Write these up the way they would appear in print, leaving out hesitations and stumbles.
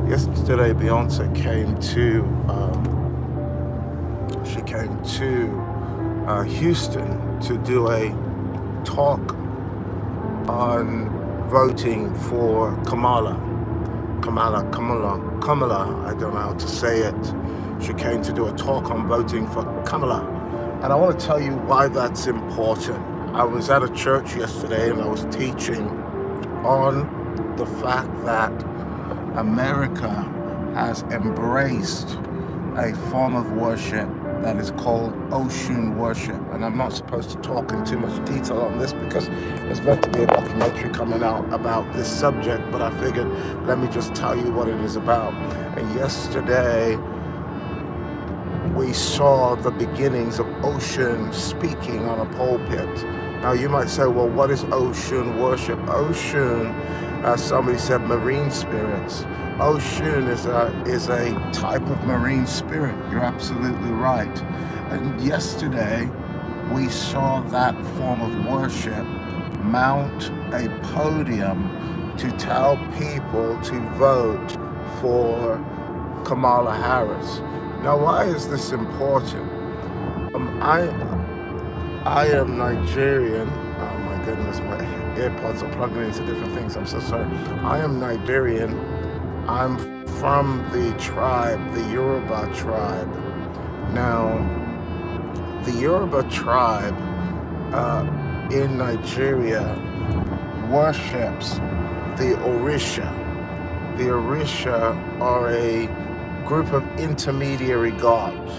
Yesterday, Beyonce came to Houston to do a talk on voting for Kamala. I don't know how to say it. She came to do a talk on voting for Kamala. And I want to tell you why that's important. I was at a church yesterday and I was teaching on the fact that America has embraced a form of worship that is called ocean worship. And I'm not supposed to talk in too much detail on this because there's meant to be a documentary coming out about this subject, but I figured let me just tell you what it is about. And yesterday we saw the beginnings of ocean speaking on a pulpit. Now you might say, well, what is ocean worship? Ocean, as somebody said, marine spirits. Ocean is a type of marine spirit. You're absolutely right. And yesterday we saw that form of worship mount a podium to tell people to vote for Kamala Harris. Now, why is this important? I am Nigerian. Oh my goodness, my AirPods are plugging into different things. I'm so sorry. I am Nigerian. I'm from the tribe, the Yoruba tribe. Now, the Yoruba tribe in Nigeria worships the Orisha. The Orisha are a group of intermediary gods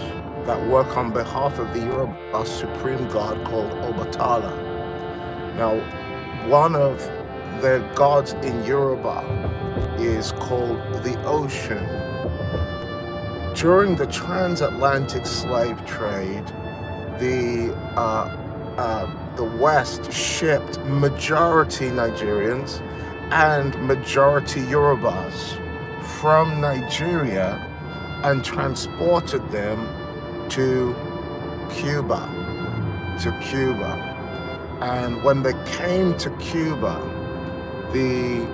that work on behalf of the Yoruba supreme god called Obatala. Now, one of their gods in Yoruba is called the ocean. During the transatlantic slave trade, the West shipped majority Nigerians and majority Yorubas from Nigeria and transported them to Cuba. And when they came to Cuba, the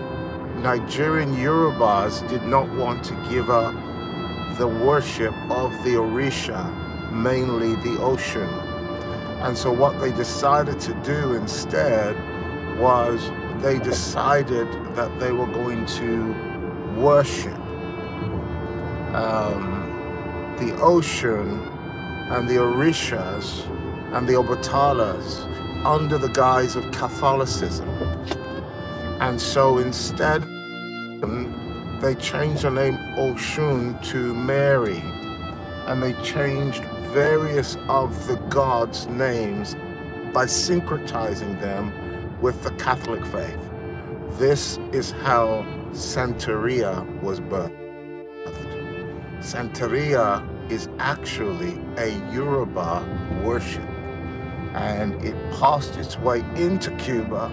Nigerian Yorubas did not want to give up the worship of the Orisha, mainly the ocean. And so what they decided to do instead was they decided that they were going to worship the ocean and the Orishas and the Obatalas under the guise of Catholicism. And so instead, they changed the name Oshun to Mary, and they changed various of the gods' names by syncretizing them with the Catholic faith. This is how Santeria was birthed. Santeria is actually a Yoruba worship, and it passed its way into Cuba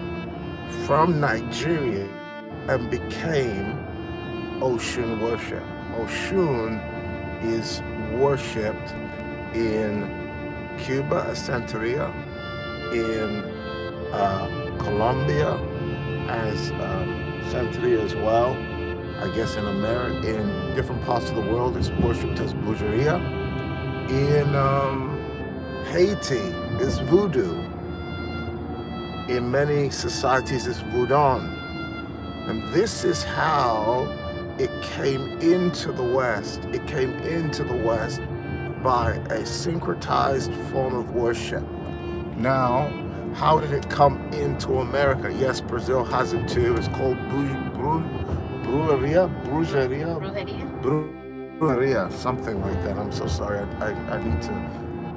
from Nigeria and became ocean worship. Oshun is worshipped in Cuba as Santeria, in Colombia as Santeria as well. I guess in America, in different parts of the world, it's worshipped as Brujeria. In Haiti, it's voodoo. In many societies, it's voodoo. And this is how it came into the West. It came into the West by a syncretized form of worship. Now, how did it come into America? Yes, Brazil has it too. It's called Brujeria, something like that. I'm so sorry. I need to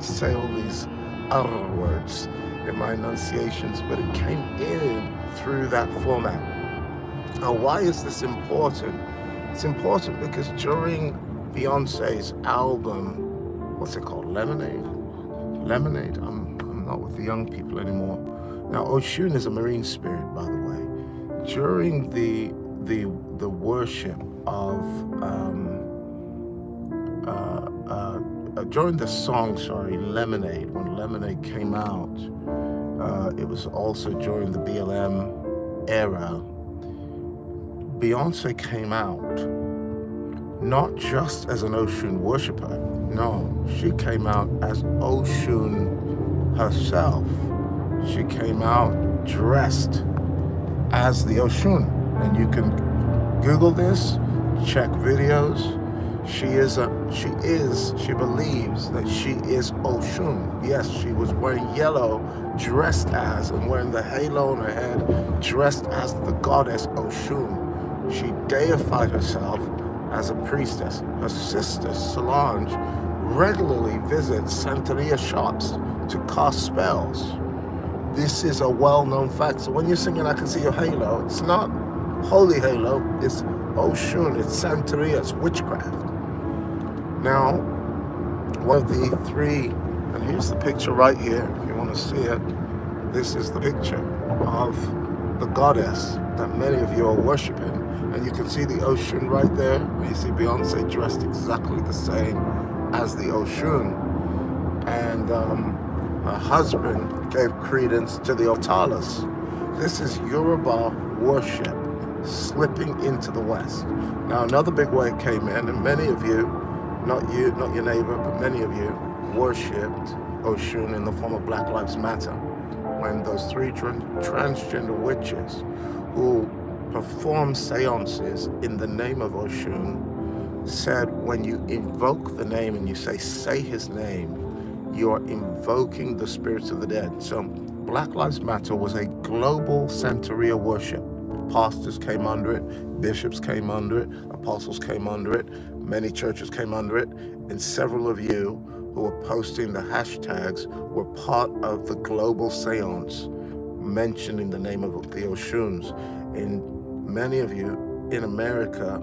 say all these other words in my enunciations, but it came in through that format. Now, why is this important? It's important because during Beyonce's album, what's it called? Lemonade? I'm not with the young people anymore. Now, Oshun is a marine spirit, by the way. During the worship of during the song, Lemonade, when Lemonade came out, it was also during the BLM era. Beyonce came out not just as an Oshun worshiper. No, she came out as Oshun herself. She came out dressed as the Oshun. And you can Google this, check videos. She believes that she is Oshun. Yes, she was wearing yellow, dressed as, and wearing the halo on her head, dressed as the goddess Oshun. She deified herself as a priestess. Her sister, Solange, regularly visits Santeria shops to cast spells. This is a well-known fact. So when you're singing I Can See Your Halo, it's not holy halo, it's Oshun, it's Santeria, it's witchcraft. Now, one of the three, and here's the picture right here, if you want to see it. This is the picture of the goddess that many of you are worshiping. And you can see the Oshun right there. You see Beyonce dressed exactly the same as the Oshun. And her husband gave credence to the Otalas. This is Yoruba worship slipping into the West. Now, another big way it came in, and many of you, not your neighbor, but many of you worshipped Oshun in the form of Black Lives Matter, when those three transgender witches who performed seances in the name of Oshun said, when you invoke the name and you say his name, you're invoking the spirits of the dead. So Black Lives Matter was a global Santeria worship. Pastors came under it, bishops came under it, apostles came under it, many churches came under it, and several of you who were posting the hashtags were part of the global seance mentioning the name of the Oshuns. And many of you in America,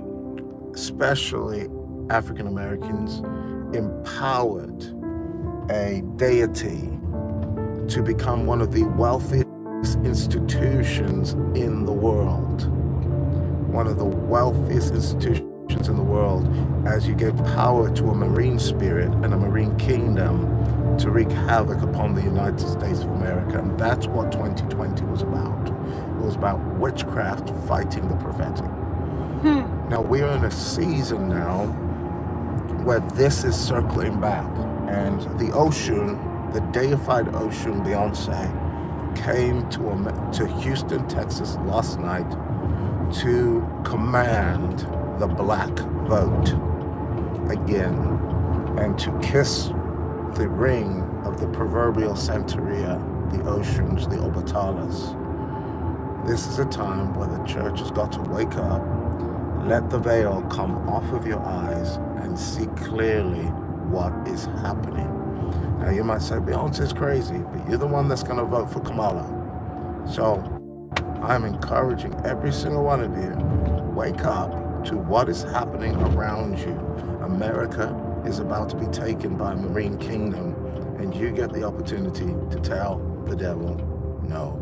especially African Americans, empowered a deity to become one of the wealthiest institutions in the world. One of the wealthiest institutions in the world, as you gave power to a marine spirit and a marine kingdom to wreak havoc upon the United States of America. And that's what 2020 was about. It was about witchcraft fighting the prophetic. Now we're in a season now where this is circling back, and the Oshun, the deified Oshun Beyonce, came to Houston, Texas last night to command the black vote again and to kiss the ring of the proverbial Santeria, the Oshuns, the Obatalas. This is a time where the church has got to wake up, let the veil come off of your eyes and see clearly what is happening. Now you might say, Beyonce's crazy, but you're the one that's going to vote for Kamala. So I'm encouraging every single one of you, wake up to what is happening around you. America is about to be taken by a marine kingdom, and you get the opportunity to tell the devil no.